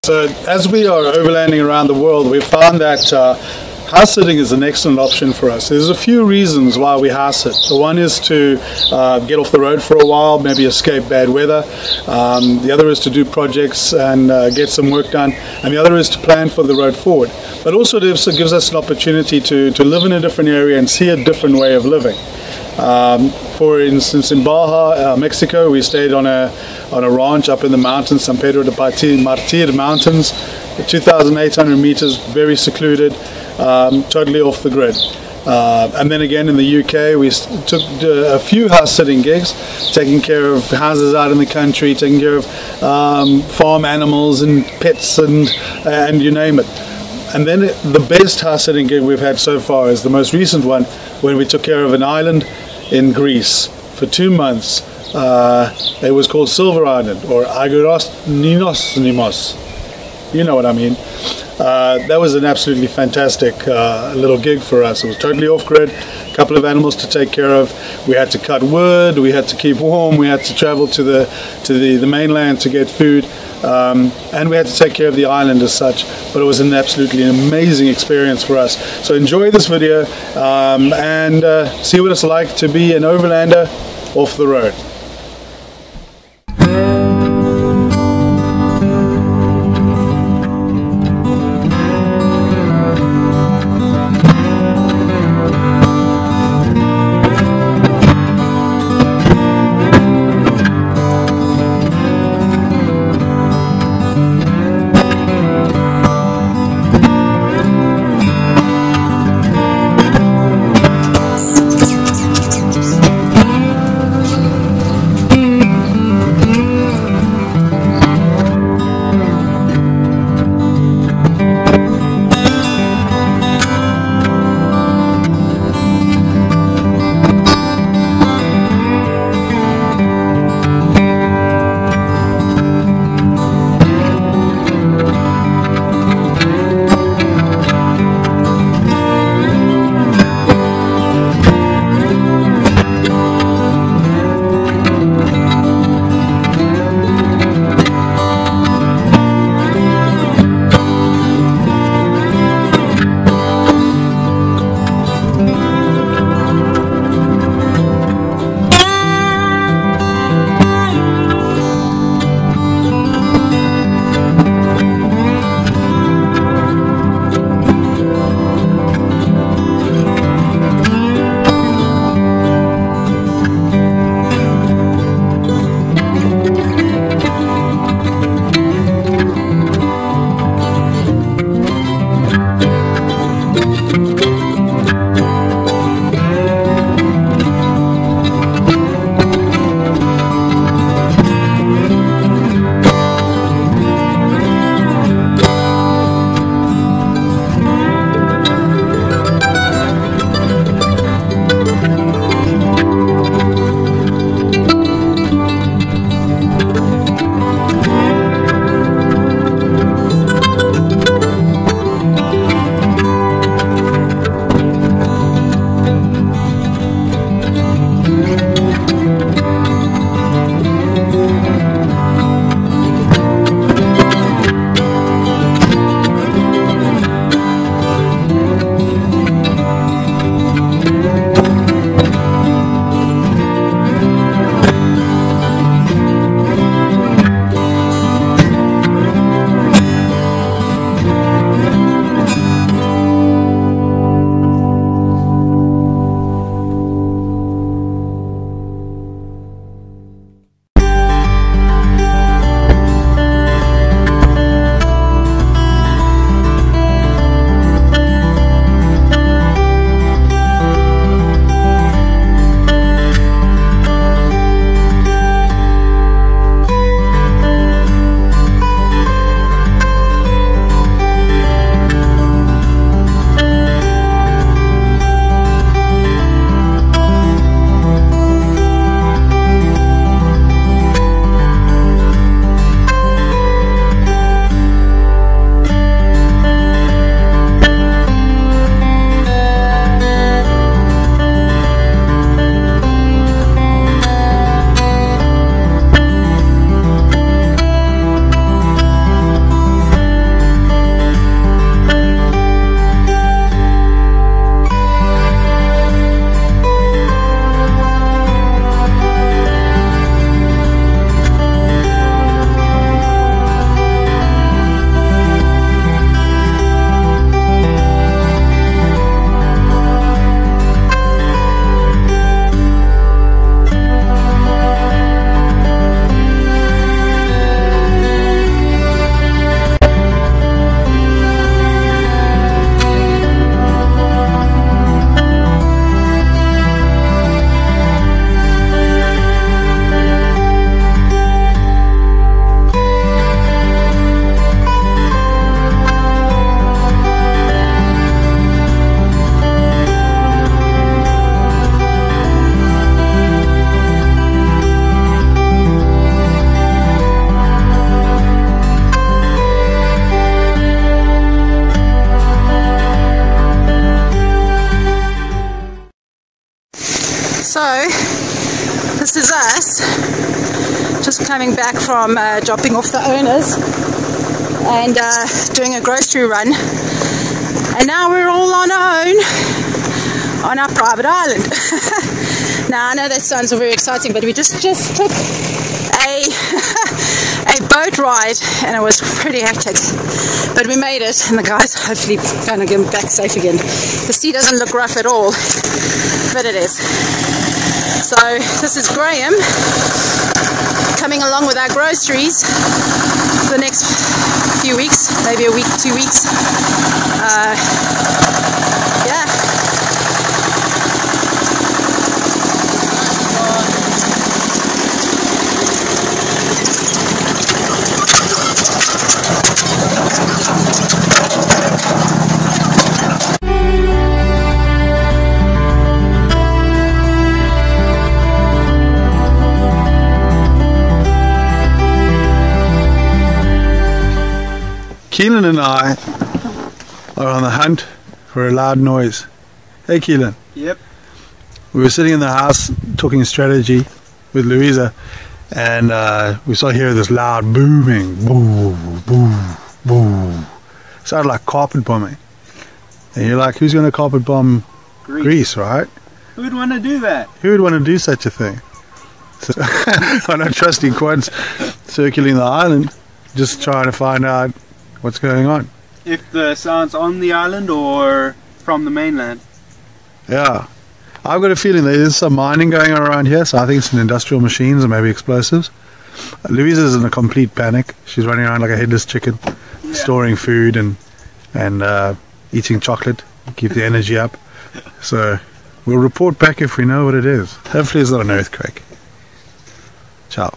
So as we are overlanding around the world, we've found that house sitting is an excellent option for us. There's a few reasons why we house sit. The one is to get off the road for a while, maybe escape bad weather. The other is to do projects and get some work done. And the other is to plan for the road forward. But also it gives us an opportunity to live in a different area and see a different way of living. For instance, in Baja, Mexico, we stayed on a ranch up in the mountains, San Pedro de Martir Mountains, 2,800 meters, very secluded, totally off the grid. And then again in the UK, we took a few house sitting gigs, taking care of houses out in the country, taking care of farm animals and pets and you name it. And then the best house sitting gig we've had so far is the most recent one, when we took care of an island in Greece for 2 months. It was called Silver Island, or Agoros Nimos. You know what I mean. That was an absolutely fantastic little gig for us. It was totally off-grid, a couple of animals to take care of. We had to cut wood, we had to keep warm, we had to travel to the mainland to get food, and we had to take care of the island as such. But it was an absolutely amazing experience for us. So enjoy this video and see what it's like to be an overlander off the road. This is us, just coming back from dropping off the owners and doing a grocery run. And now we're all on our own on our private island. Now I know that sounds very exciting, but we just took a boat ride and it was pretty hectic, but we made it, and the guys hopefully gonna get back safe again. The sea doesn't look rough at all, but it is. So this is Graham coming along with our groceries for the next few weeks, maybe a week, 2 weeks. Yeah. Keelan and I are on the hunt for a loud noise. Hey Keelan. Yep. We were sitting in the house talking strategy with Louisa, and we saw here this loud booming, boom, boom, boom. Sounded like carpet bombing. And you're like, who's going to carpet bomb Greece, right? Who would want to do that? Who would want to do such a thing? So, I know trusty quads circling the island, just trying to find out what's going on. If the sound's on the island or from the mainland. Yeah. I've got a feeling there is some mining going on around here, so I think it's some industrial machines or maybe explosives. Louisa's in a complete panic. She's running around like a headless chicken, storing food and eating chocolate, keep the energy up. So we'll report back if we know what it is. Hopefully it's not an earthquake. Ciao.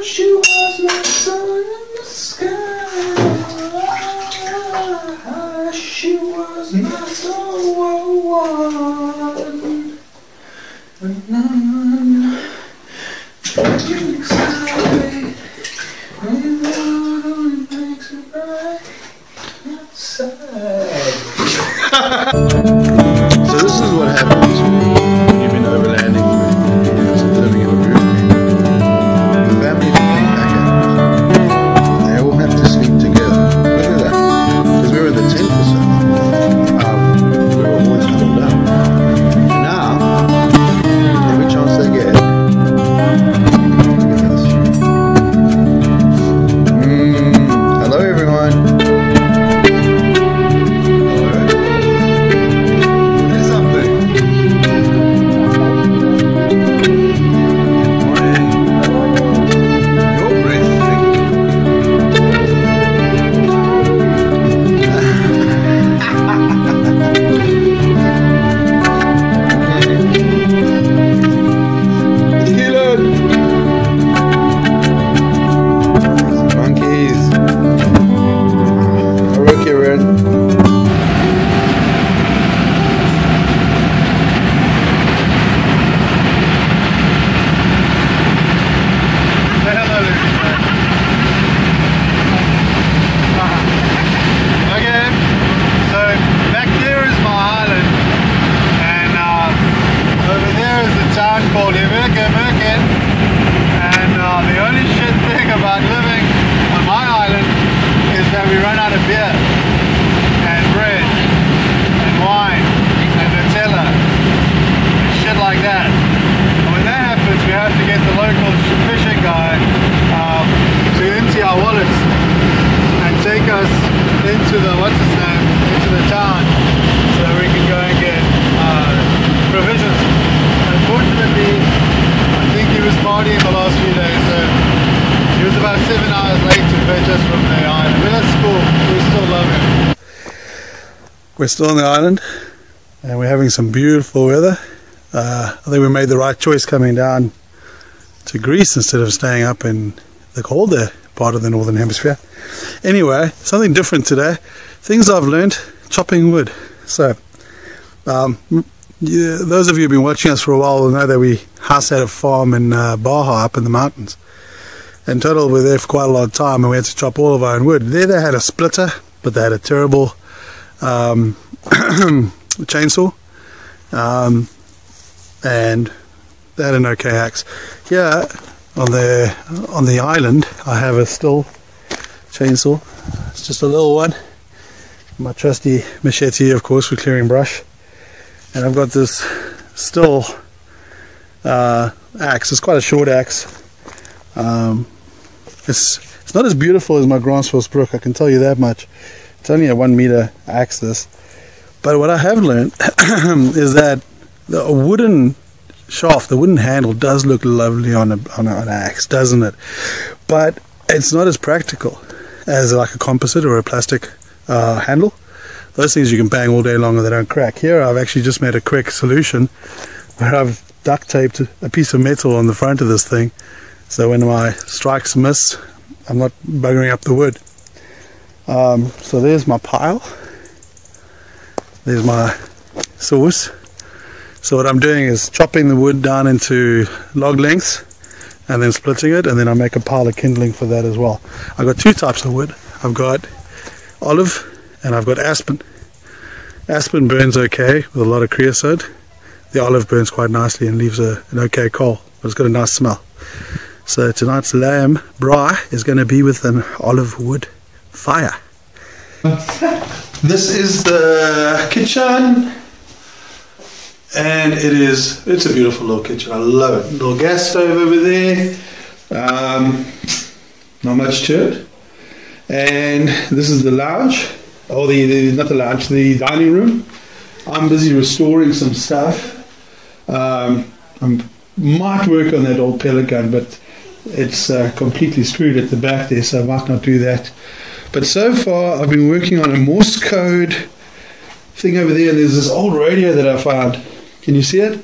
She was my sun in the sky. She was my soul one. And none inside. And the only makes it bright outside. So this is what happens when you've been overlanding for living in a group. The family became packers. They all have to sleep together. Look at that. Because we were in the tent for so long. We were always huddled up. Now, every chance they get, look at this. Hello everyone. Called Overland, and the only shit thing about living on my island is that we run out of beer and bread and wine and Nutella and shit like that. And when that happens, we have to get the local fishing guy to empty our wallets and take us into the, what's his name? the town so that we can go and get provisions. Unfortunately, I think he was partying the last few days, so he was about 7 hours late to fetch us from the island. But that's cool, we still love him. We're still on the island and we're having some beautiful weather. I think we made the right choice coming down to Greece instead of staying up in the colder part of the northern hemisphere. Anyway, something different today. Things I've learned: chopping wood. So those of you who've been watching us for a while will know that we house at a farm in Baja up in the mountains. In total we were there for quite a long time and we had to chop all of our own wood. There they had a splitter, but they had a terrible chainsaw, and they had an okay axe. Here on the island I have a Stihl chainsaw. It's just a little one, my trusty machete, of course, for clearing brush, and I've got this Stihl axe. It's quite a short axe. It's not as beautiful as my Gransfors Brook, I can tell you that much. It's only a 1 meter axe, this. But what I have learned is that the wooden shaft, the wooden handle, does look lovely on an axe, doesn't it? But it's not as practical as like a composite or a plastic handle. Those things you can bang all day long and they don't crack. Here I've actually just made a quick solution where I've duct taped a piece of metal on the front of this thing, so when my strikes miss, I'm not buggering up the wood. So there's my pile, there's my sauce. So what I'm doing is chopping the wood down into log lengths and then splitting it, and then I make a pile of kindling for that as well. I've got two types of wood. I've got olive and I've got aspen. Aspen burns okay with a lot of creosote. The olive burns quite nicely and leaves an okay coal, but it's got a nice smell. So tonight's lamb braai is going to be with an olive wood fire. This is the kitchen, and it's a beautiful little kitchen. I love it. Little gas stove over there, not much to it. And this is the lounge, or not the lounge, the dining room. I'm busy restoring some stuff. I might work on that old pellet gun, but it's completely screwed at the back there, so I might not do that. But so far I've been working on a Morse code thing over there. There's this old radio that I found. Can you see it?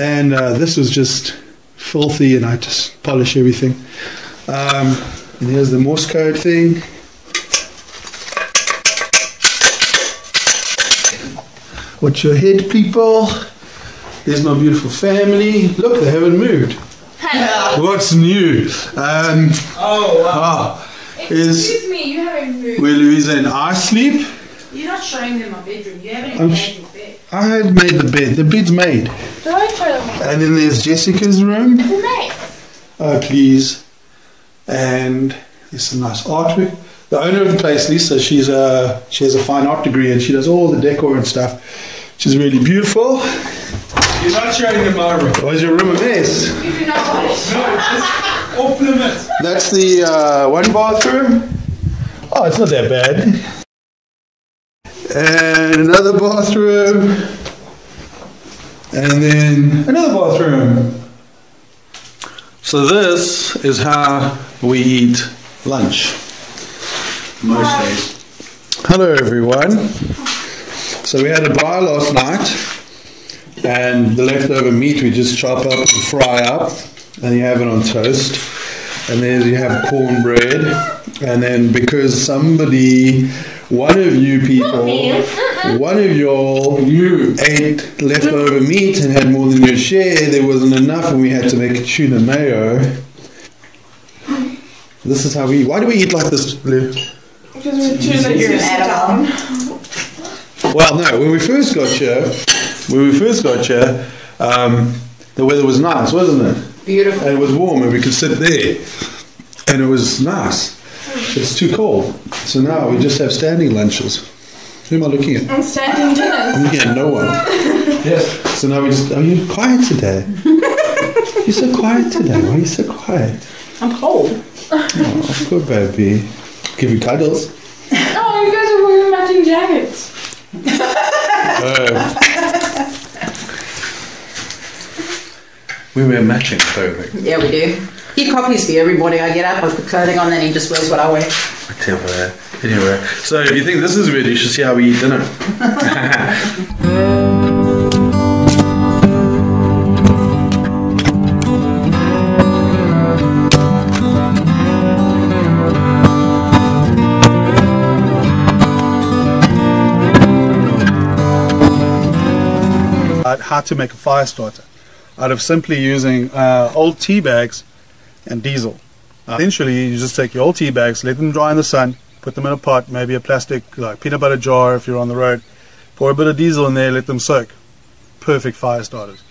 And this was just filthy, and I just polish everything. And here's the Morse code thing. Watch your head, people. There's my beautiful family. Look, they haven't moved. Hello. What's new? Excuse me, you haven't moved. Where Louisa and I sleep. You're not showing them my bedroom. You haven't even made your bed. I had made the bed. The bed's made. Don't show them. And then there's Jessica's room. It's a mess. Oh, please. And there's some nice artwork. The owner of the place, Lisa, she has a fine art degree and she does all the decor and stuff. She's really beautiful. You're not showing them my room. Why is your room a mess? You do not want it. No, it's just off limits. That's the one bathroom. Oh, it's not that bad. And another bathroom. And then another bathroom. So this is how we eat lunch most days. Hello everyone. So we had a braai last night, and the leftover meat we just chop up and fry up, and you have it on toast. And then you have cornbread, and then because one of you ate leftover meat and had more than your share, there wasn't enough and we had to make tuna mayo. This is how we eat. Why do we eat like this, Blue? Because we're too lazy to sit down. Well, no, when we first got here, the weather was nice, wasn't it? Beautiful. And it was warm and we could sit there. And it was nice. It's too cold. So now we just have standing lunches. Who am I looking at? I'm standing dinners. I'm looking at no one. Yes. So now we just... Are you quiet today? You're so quiet today. Why are you so quiet? I'm cold. Oh, good baby. Give you cuddles. Oh, you guys are wearing matching jackets. we wear matching clothing. Yeah, we do. He copies me every morning. I get up, I put clothing on, then he just wears what I wear. I tell you that. Anyway, so if you think this is weird, you should see how we eat dinner. How to make a fire starter out of simply using old tea bags and diesel. Essentially, you just take your old tea bags, let them dry in the sun, put them in a pot, maybe a plastic like peanut butter jar if you're on the road, pour a bit of diesel in there, let them soak. Perfect fire starters.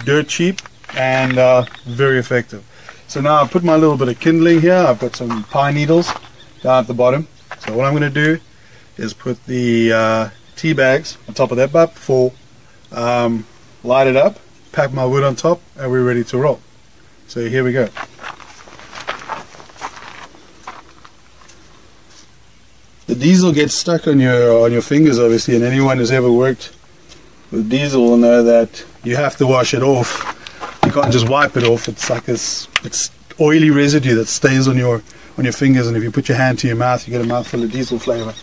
Dirt cheap and very effective. So now I put my little bit of kindling here. I've got some pine needles down at the bottom. So what I'm going to do is put the tea bags on top of that butt for light it up, pack my wood on top, and we're ready to roll. So here we go. The diesel gets stuck on your fingers, obviously, and anyone who's ever worked with diesel will know that you have to wash it off. You can't just wipe it off. It's like it's oily residue that stays on your fingers, and if you put your hand to your mouth, you get a mouthful of diesel flavor.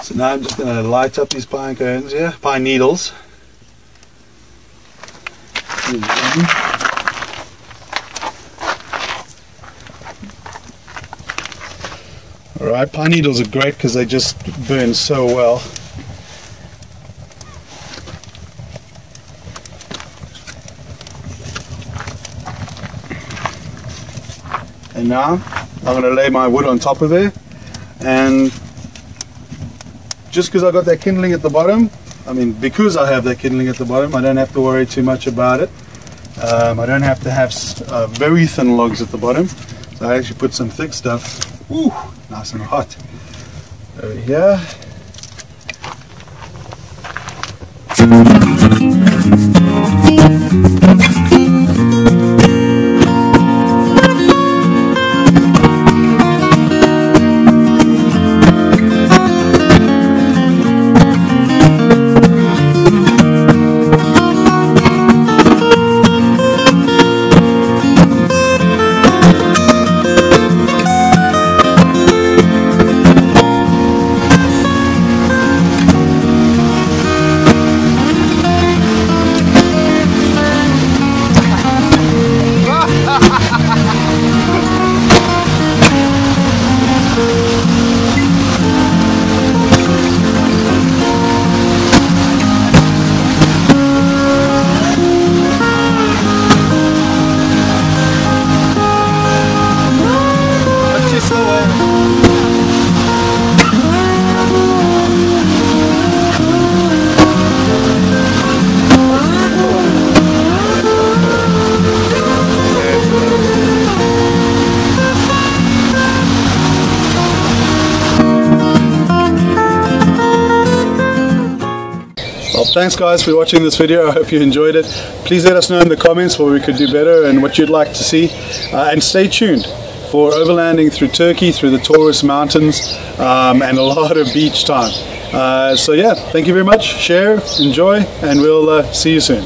So now I'm just going to light up these pine cones here, pine needles. Alright, pine needles are great because they just burn so well. And now I'm going to lay my wood on top of it, and just because I got that kindling at the bottom, because I have that kindling at the bottom, I don't have to worry too much about it. I don't have to have very thin logs at the bottom. So I actually put some thick stuff. Ooh, nice and hot. Over here. Well, thanks guys for watching this video. I hope you enjoyed it. Please let us know in the comments what we could do better and what you'd like to see. And stay tuned for overlanding through Turkey, through the Taurus Mountains, and a lot of beach time. So yeah, thank you very much. Share, enjoy, and we'll see you soon.